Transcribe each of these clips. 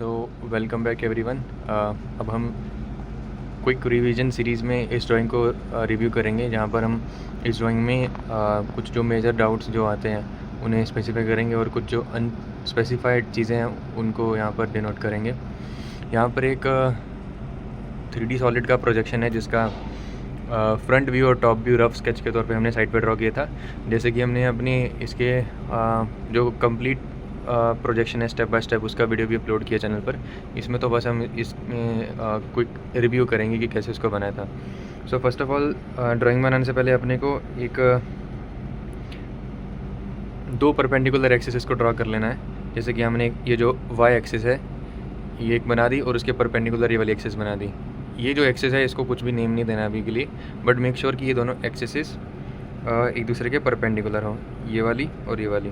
So welcome back everyone. अब हम quick revision series में इस ड्राइंग को रिव्यू करेंगे, जहाँ पर हम इस ड्राइंग में कुछ जो मेजर डाउट्स जो आते हैं उन्हें स्पेसिफाई करेंगे और कुछ जो अनस्पेसिफाइड चीज़ें हैं उनको यहाँ पर डिनोट करेंगे। यहाँ पर एक 3D सॉलिड का प्रोजेक्शन है जिसका फ्रंट व्यू और टॉप व्यू रफ स्केच के तौर पे हमने साइड पर ड्रॉ किया था। जैसे कि हमने अपनी इसके जो कंप्लीट प्रोजेक्शन है स्टेप बाय स्टेप, उसका वीडियो भी अपलोड किया चैनल पर। इसमें तो बस हम इसमें क्विक रिव्यू करेंगे कि कैसे उसको बनाया था। So first of all, drawing बनाने से पहले अपने को एक दो परपेंडिकुलर एक्सिस को ड्रॉ कर लेना है। जैसे कि हमने ये जो वाई एक्सिस है ये एक बना दी और उसके परपेंडिकुलर ये वाली एक्सिस बना दी। ये जो एक्सिस है इसको कुछ भी नेम नहीं देना अभी के लिए, बट मेक श्योर कि ये दोनों एक्सिस एक दूसरे के परपेंडिकुलर हो, ये वाली और ये वाली।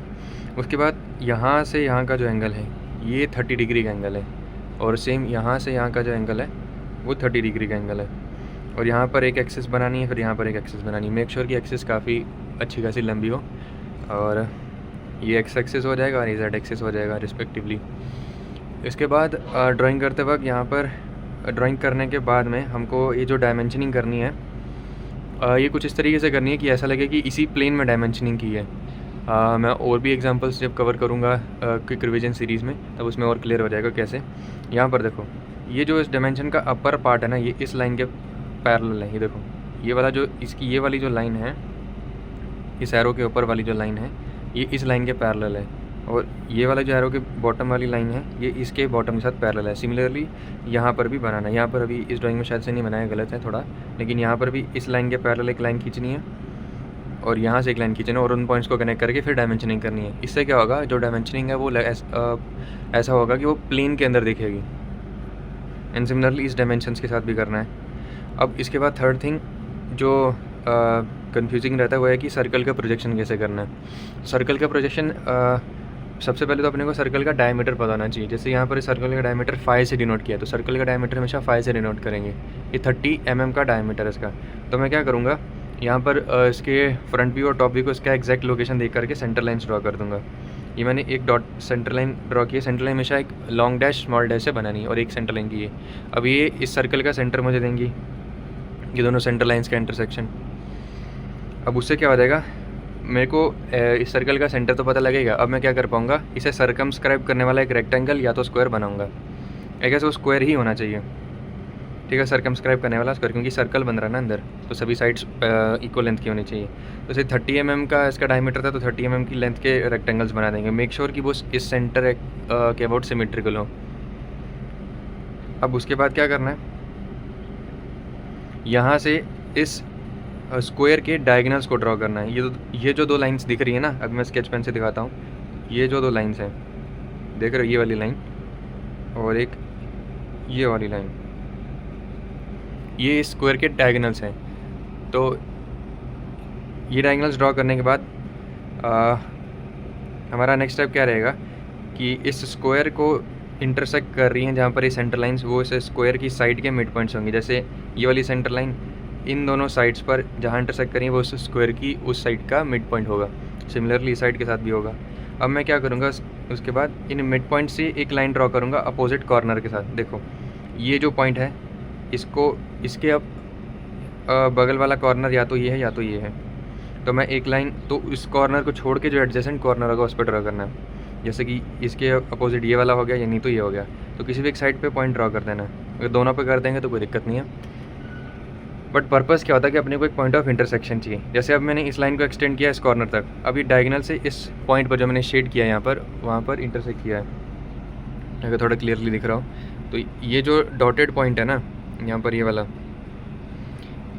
उसके बाद यहाँ से यहाँ का जो एंगल है ये 30 डिग्री का एंगल है, और सेम यहाँ से यहाँ का जो एंगल है वो 30 डिग्री का एंगल है। और यहाँ पर एक एक्सिस बनानी है, फिर यहाँ पर एक एक्सिस बनानी है। मेक श्योर कि एक्सिस काफ़ी अच्छी खासी लंबी हो, और ये एक्स एक्सिस हो जाएगा और ये जेड एक्सिस हो जाएगा रिस्पेक्टिवली। इसके बाद ड्राइंग करते वक्त यहाँ पर ड्राइंग करने के बाद में हमको ये जो डायमेंशनिंग करनी है ये कुछ इस तरीके से करनी है कि ऐसा लगे कि इसी प्लेन में डायमेंशनिंग की है। मैं और भी एग्जांपल्स जब कवर करूँगा क्विक रिवीजन सीरीज़ में तब उसमें और क्लियर हो जाएगा कैसे। यहाँ पर देखो, ये जो इस डायमेंशन का अपर पार्ट है ना, ये इस लाइन के पैरेलल है। ये देखो, ये वाला जो इसकी ये वाली जो लाइन है, इस एरो के ऊपर वाली जो लाइन है ये इस लाइन के पैरेलल है, और ये वाला जो एरो के बॉटम वाली लाइन है ये इसके बॉटम के साथ पैरेलल है। सिमिलरली यहाँ पर भी बनाना है। यहाँ पर अभी इस ड्राइंग में शायद से नहीं बनाया, गलत है थोड़ा, लेकिन यहाँ पर भी इस लाइन के पैरेलल एक लाइन खींचनी है और यहाँ से एक लाइन खींचना है, और उन पॉइंट्स को कनेक्ट करके फिर डायमेंशनिंग करनी है। इससे क्या होगा, जो डायमेंशनिंग है वो ऐसा होगा कि वो प्लेन के अंदर दिखेगी। एंड सिमिलरली इस डायमेंशंस के साथ भी करना है। अब इसके बाद थर्ड थिंग जो कंफ्यूजिंग रहता है वो है कि सर्कल का प्रोजेक्शन कैसे करना है। सर्कल का प्रोजेक्शन सबसे पहले तो अपने को सर्कल का डायमीटर पता होना चाहिए। जैसे यहाँ पर सर्कल का डायमीटर 5 से डिनोट किया, तो सर्कल का डायमीटर हमेशा 5 से डिनोट करेंगे। ये 30 mm का डायमीटर है इसका। तो मैं क्या करूँगा, यहाँ पर इसके फ्रंट व्यू और टॉप व्यू को इसका एग्जैक्ट लोकेशन देख करके सेंटर लाइन्स ड्रॉ कर दूँगा। ये मैंने एक डॉट सेंटर लाइन ड्रॉ की है। सेंटर लाइन हमेशा एक लॉन्ग डैश स्मॉल डैश से बनानी है और एक सेंटर लाइन की है। अब ये इस सर्कल का सेंटर मुझे देंगी, ये दोनों सेंटर लाइन्स का इंटरसेक्शन। अब उससे क्या हो जाएगा, मेरे को इस सर्कल का सेंटर तो पता लगेगा। अब मैं क्या कर पाऊँगा, इसे सर्कमस्क्राइब करने वाला एक रेक्टेंगल या तो स्क्वायर बनाऊँगा। आई गेस वो स्क्वायर ही होना चाहिए, ठीक है, सर्कमस्क्राइब करने वाला स्क्वायर, क्योंकि सर्कल बन रहा है ना अंदर, तो सभी साइड्स इक्वल लेंथ की होनी चाहिए। तो जैसे 30 mm का इसका डायमीटर था, तो 30 mm की लेंथ के रेक्टेंगल्स बना देंगे। मेक श्योर कि वो इस सेंटर के अबाउट सिमेट्रिकल हो। अब उसके बाद क्या करना है, यहाँ से इस स्क्वायर के डायगोनल्स को ड्रॉ करना है। ये जो दो लाइंस दिख रही है ना, अब मैं स्केच पेन से दिखाता हूँ। ये जो दो लाइंस हैं, देख रहे हो, ये वाली लाइन और एक ये वाली लाइन, ये स्क्वायर के डायगोनल्स हैं। तो ये डायगोनल्स ड्रॉ करने के बाद हमारा नेक्स्ट स्टेप क्या रहेगा कि इस स्क्वायर को इंटरसेक्ट कर रही हैं जहाँ पर ये सेंटर लाइंस, वो इस स्क्वायर की साइड के मिड पॉइंट्स होंगी। जैसे ये वाली सेंटर लाइन इन दोनों साइड्स पर जहाँ इंटरसेक्ट करेंगे वो उस स्क्वायर की उस साइड का मिड पॉइंट होगा। सिमिलरली इस साइड के साथ भी होगा। अब मैं क्या करूँगा, उसके बाद इन मिड पॉइंट से एक लाइन ड्रॉ करूँगा अपोजिट कॉर्नर के साथ। देखो, ये जो पॉइंट है इसको इसके अब बगल वाला कॉर्नर या तो ये है या तो ये है। तो मैं एक लाइन तो इस कॉर्नर को छोड़ के जो एडजेसेंट कॉर्नर होगा उस पर ड्रॉ करना है। जैसे कि इसके अपोजिट ये वाला हो गया या नहीं तो ये हो गया, तो किसी भी एक साइड पे पॉइंट ड्रॉ कर देना है। अगर दोनों पे कर देंगे तो कोई दिक्कत नहीं है, बट पर्पस क्या होता है कि अपने को एक पॉइंट ऑफ इंटरसेक्शन चाहिए। जैसे अब मैंने इस लाइन को एक्सटेंड किया इस कॉर्नर तक, अभी डायगोनल से इस पॉइंट पर जो मैंने शेड किया यहाँ पर, वहाँ पर इंटरसेक्ट किया है। अगर थोड़ा क्लियरली दिख रहा हो तो ये जो डॉटेड पॉइंट है ना यहाँ पर, ये वाला,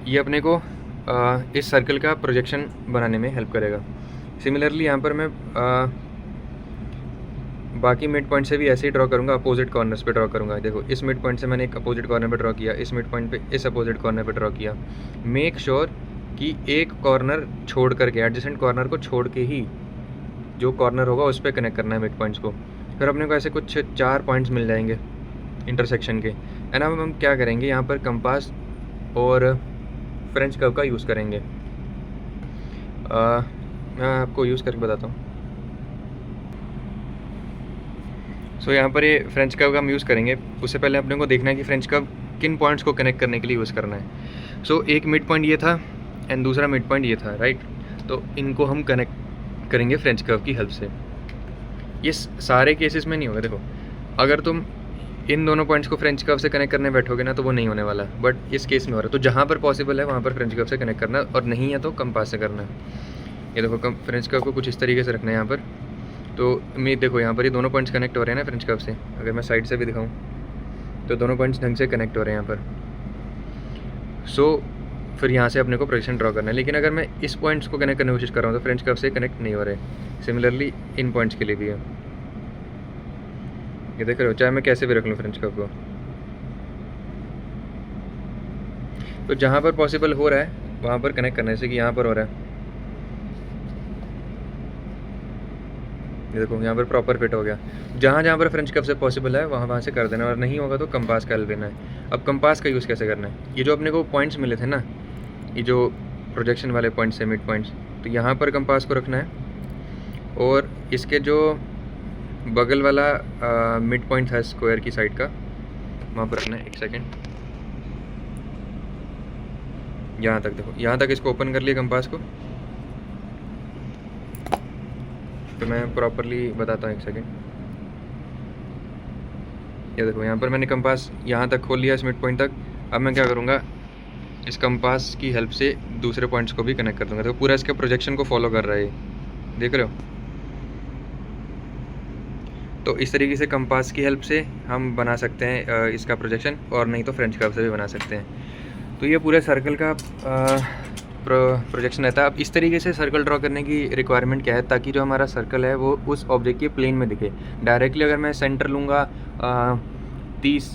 ये अपने को इस सर्कल का प्रोजेक्शन बनाने में हेल्प करेगा। सिमिलरली यहाँ पर मैं बाकी मिड पॉइंट से भी ऐसे ही ड्रॉ करूँगा, अपोजिट कॉर्नर्स पे ड्रॉ करूँगा। देखो, इस मिड पॉइंट से मैंने एक अपोजिट कॉर्नर पे ड्रॉ किया, इस मिड पॉइंट पे इस अपोजिट कॉर्नर पे ड्रॉ किया। मेक श्योर कि एक कॉर्नर छोड़ करके, एडजेसेंट कॉर्नर को छोड़ के ही जो कॉर्नर होगा उस पर कनेक्ट करना है मिड पॉइंट्स को। फिर अपने को ऐसे कुछ 4 पॉइंट्स मिल जाएंगे इंटरसेक्शन के। एंड अब हम क्या करेंगे, यहाँ पर कंपास और फ्रेंच कर्व का यूज़ करेंगे। मैं आपको यूज़ करके बताता हूँ। सो यहाँ पर ये फ्रेंच कर्व का हम यूज़ करेंगे। उससे पहले अपने को देखना है कि फ्रेंच कर्व किन पॉइंट्स को कनेक्ट करने के लिए यूज़ करना है। सो एक मिड पॉइंट ये था एंड दूसरा मिड पॉइंट ये था, राइट। तो इनको हम कनेक्ट करेंगे फ्रेंच कर्व की हेल्प से। ये सारे केसेस में नहीं होगा। देखो, अगर तुम इन दोनों पॉइंट्स को फ्रेंच कर्व से कनेक्ट करने बैठोगे ना तो वो नहीं होने वाला, बट इस केस में हो रहा है। तो जहाँ पर पॉसिबल है वहाँ पर फ्रेंच कर्व से कनेक्ट करना, और नहीं है तो कंपास से करना है। ये देखो, फ्रेंच कर्व को कुछ इस तरीके से रखना है यहाँ पर। तो मैं देखो यहाँ पर ये दोनों पॉइंट्स कनेक्ट हो रहे हैं ना फ्रेंच कर्व से। अगर मैं साइड से भी दिखाऊँ तो दोनों पॉइंट्स ढंग से कनेक्ट हो रहे हैं यहाँ पर। सो फिर यहाँ से अपने को प्रोजेक्शन ड्रॉ करना है। लेकिन अगर मैं इस पॉइंट्स को कनेक्ट करने की कोशिश कर रहा हूँ तो फ्रेंच कर्व से कनेक्ट नहीं हो रहे। सिमिलरली इन पॉइंट्स के लिए भी है। ये देख रहे हो, चाहे मैं कैसे भी रख लूँ फ्रेंच कर्व को। तो जहाँ पर पॉसिबल हो रहा है वहाँ पर कनेक्ट करना है, जैसे कि यहाँ पर हो रहा है। ये देखो, यहाँ पर प्रॉपर फिट हो गया। जहाँ जहाँ पर फ्रेंच कर्व से पॉसिबल है वहाँ से कर देना, और नहीं होगा तो कंपास का हेल्प लेना है। अब कंपास का यूज़ कैसे करना है? ये जो अपने को पॉइंट्स मिले थे ना, ये जो प्रोजेक्शन वाले पॉइंट्स है, मिड पॉइंट्स, तो यहाँ पर कंपास को रखना है। और इसके जो बगल वाला मिड पॉइंट है स्क्वायर की साइड का, वहाँ पर रखना है। एक सेकेंड, यहाँ तक देखो, यहाँ तक इसको ओपन कर लिया कंपास को। तो मैं प्रॉपरली बताता हूँ, एक सेकेंड। ये देखो, यहाँ पर मैंने कंपास यहाँ तक खोल लिया, इस मिड पॉइंट तक। अब मैं क्या करूँगा, इस कंपास की हेल्प से दूसरे पॉइंट्स को भी कनेक्ट कर दूँगा। तो पूरा इसके प्रोजेक्शन को फॉलो कर रहा है, देख रहे हो। तो इस तरीके से कंपास की हेल्प से हम बना सकते हैं इसका प्रोजेक्शन, और नहीं तो फ्रेंच कर्व से भी बना सकते हैं। तो ये पूरे सर्कल का प्रोजेक्शन रहता है। अब इस तरीके से सर्कल ड्रॉ करने की रिक्वायरमेंट क्या है, ताकि जो हमारा सर्कल है वो उस ऑब्जेक्ट के प्लेन में दिखे। डायरेक्टली अगर मैं सेंटर लूँगा 30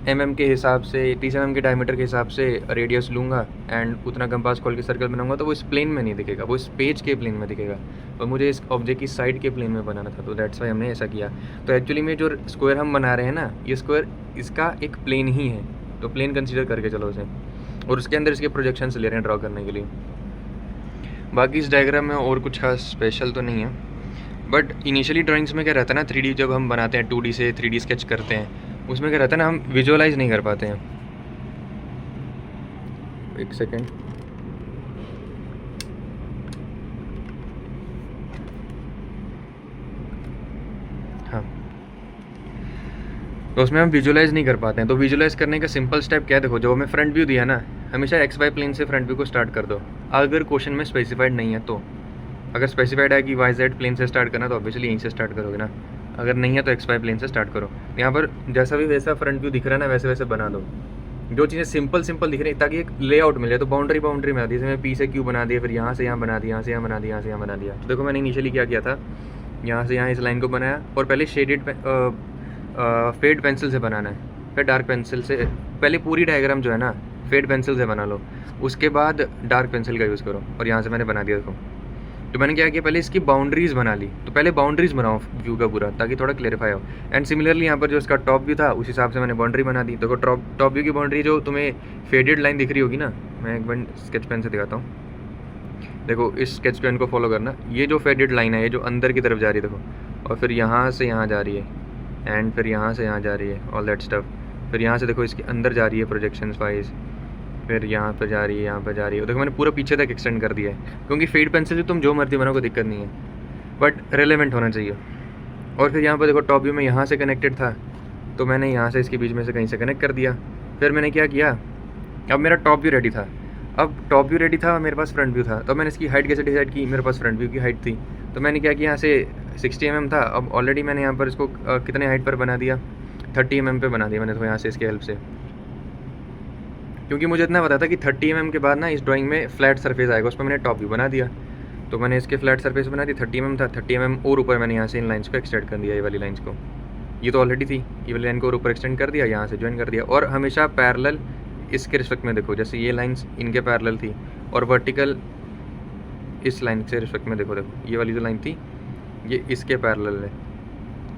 mm के हिसाब से, 30 mm के डायमीटर के हिसाब से रेडियस लूँगा एंड उतना कंपास खोल के सर्कल बनाऊंगा, तो वो इस प्लेन में नहीं दिखेगा, वो इस पेज के प्लेन में दिखेगा। और मुझे इस ऑब्जेक्ट की साइड के प्लेन में बनाना था, तो दैट्स वाई हमने ऐसा किया। तो एक्चुअली में जो स्क्वायर हम बना रहे हैं ना, ये स्क्वायर इसका एक प्लेन ही है, तो प्लेन कंसीडर करके चलो उसे, और उसके अंदर इसके प्रोजेक्शंस ले रहे हैं ड्रॉ करने के लिए। बाकी इस डायग्राम में और कुछ खास स्पेशल तो नहीं है, बट इनिशियली ड्राइंग्स में क्या रहता है ना, 3D जब हम बनाते हैं, 2D से 3D स्केच करते हैं, उसमें क्या रहता है ना, हम विजुअलाइज नहीं कर पाते हैं। एक सेकेंड, हाँ, तो उसमें हम विजुअलाइज नहीं कर पाते हैं। तो विजुअलाइज करने का सिंपल स्टेप क्या है, देखो, जो हमें फ्रंट व्यू दिया ना, हमेशा XY प्लेन से फ्रंट व्यू को स्टार्ट कर दो। अगर क्वेश्चन में स्पेसिफाइड नहीं है तो, अगर स्पेसिफाइड है कि YZ प्लेन से स्टार्ट करना, तो ऑब्वियसली यहीं से स्टार्ट करोगे ना। अगर नहीं है तो XY प्लेन से स्टार्ट करो। यहाँ पर जैसा भी वैसा फ्रंट व्यू दिख रहा है ना, वैसे वैसे बना दो। जो चीज़ें सिंपल दिख रही है, ताकि एक लेआउट मिले। तो बाउंड्री बना दी, जैसे मैं P से Q बना दिया, फिर यहाँ से यहाँ बना दिया, यहाँ से यहाँ बना दिया, यहाँ से यहाँ बना दिया। तो देखो, मैंने इनिशियली क्या किया था, यहाँ से यहाँ इस लाइन को बनाया, और पहले फेड पेंसिल से बनाना है, फिर डार्क पेंसिल से। पहले पूरी डायग्राम जो है ना फेड पेंसिल से बना लो, उसके बाद डार्क पेंसिल का यूज़ करो। और यहाँ से मैंने बना दिया, देखो। तो मैंने क्या किया, पहले इसकी बाउंड्रीज़ बना ली। तो पहले बाउंड्रीज़ बनाओ व्यू का पूरा, ताकि थोड़ा क्लेरिफाई हो। एंड सिमिलरली यहाँ पर जो इसका टॉप व्यू था, उस हिसाब से मैंने बाउंड्री बना दी। देखो, टॉप व्यू की बाउंड्री जो तुम्हें फेडेड लाइन दिख रही होगी ना, मैं एक बार स्केच पेन से दिखाता हूँ। देखो, इस स्केच पेन को फॉलो करना। ये जो फेडेड लाइन है, ये जो अंदर की तरफ जा रही है, देखो, और फिर यहाँ से यहाँ जा रही है, एंड फिर यहाँ से यहाँ जा रही है, ऑल दैट स्टफ। फिर यहाँ से देखो, इसके अंदर जा रही है प्रोजेक्शंस वाइज, फिर यहाँ पर जा रही है, यहाँ पर जा रही है। देखो, मैंने पूरा पीछे तक एक्सटेंड कर दिया है, क्योंकि फेड पेंसिल से तुम जो मर्जी बनाओ, कोई दिक्कत नहीं है, बट रेलेवेंट होना चाहिए। और फिर यहाँ पर देखो, टॉप व्यू में यहाँ से कनेक्टेड था, तो मैंने यहाँ से इसके बीच में से कहीं से कनेक्ट कर दिया। फिर मैंने क्या किया, अब मेरा टॉप व्यू रेडी था। अब टॉप व्यू रेडी था, मेरे पास फ्रंट व्यू था। तो मैंने इसकी हाइट कैसे डिसाइड की, मेरे पास फ्रंट व्यू की हाइट थी। तो मैंने क्या किया, यहाँ से 60 mm था, अब ऑलरेडी मैंने यहाँ पर इसको कितने हाइट पर बना दिया, 30 mm पे बना दिया मैंने। तो यहाँ से इसके हेल्प से, क्योंकि मुझे इतना पता था कि 30 mm के बाद ना इस ड्राइंग में फ्लैट सरफेस आएगा, उस पर मैंने टॉप व्यू बना दिया। तो मैंने इसके फ्लैट सरफेस बना दी, 30 mm था, 30 mm और ऊपर मैंने यहाँ से इन लाइन्स को एक्सटेंड कर दिया, ये वाली लाइन्स को। ये तो ऑलरेडी थी, ये वाली लाइन को और ऊपर एक्सटेंड कर दिया, यहाँ से ज्वाइन कर दिया। और हमेशा पैरेलल इसके रिस्पेक्ट में देखो, जैसे ये लाइन्स इनके पैरेलल थी, और वर्टिकल इस लाइन से रिस्पेक्ट में देखो, ये वाली जो लाइन थी ये इसके पैरेलल है,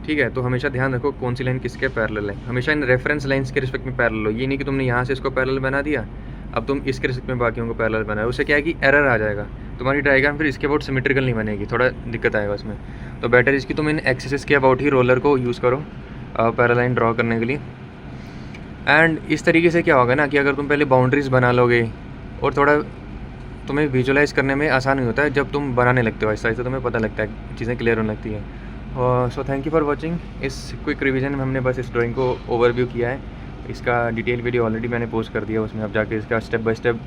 ठीक है। तो हमेशा ध्यान रखो कौन सी लाइन किसके पैरेलल है, हमेशा इन रेफरेंस लाइंस के रिस्पेक्ट में पैरेलल हो। ये नहीं कि तुमने यहाँ से इसको पैरेलल बना दिया अब तुम इसके रिस्क में बाकियों को पैरेलल बनाए, उससे क्या है कि एरर आ जाएगा, तुम्हारी डायग्राम फिर इसके अबाउट सिमेट्रिकल नहीं बनेगी, थोड़ा दिक्कत आएगा उसमें। तो बेटर इसकी तुम इन एक्सिस के अबाउट ही रोलर को यूज़ करो पैरेलल लाइन ड्रॉ करने के लिए। एंड इस तरीके से क्या होगा ना कि अगर तुम पहले बाउंड्रीज बना लोगे और थोड़ा तुम्हें विजुलाइज करने में आसान ही होता है, जब तुम बनाने लगते हो ऐसा तुम्हें पता लगता है, चीज़ें क्लियर होने लगती है। So thank you for watching. इस क्विक रिवीजन में हमने बस इस ड्राइंग को ओवरव्यू किया है, इसका डिटेल वीडियो ऑलरेडी मैंने पोस्ट कर दिया, उसमें आप जाके इसका स्टेप बाय स्टेप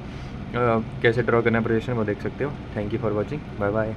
कैसे ड्रॉ करना है प्रोजेक्शन वो देख सकते हो। Thank you for watching, bye bye.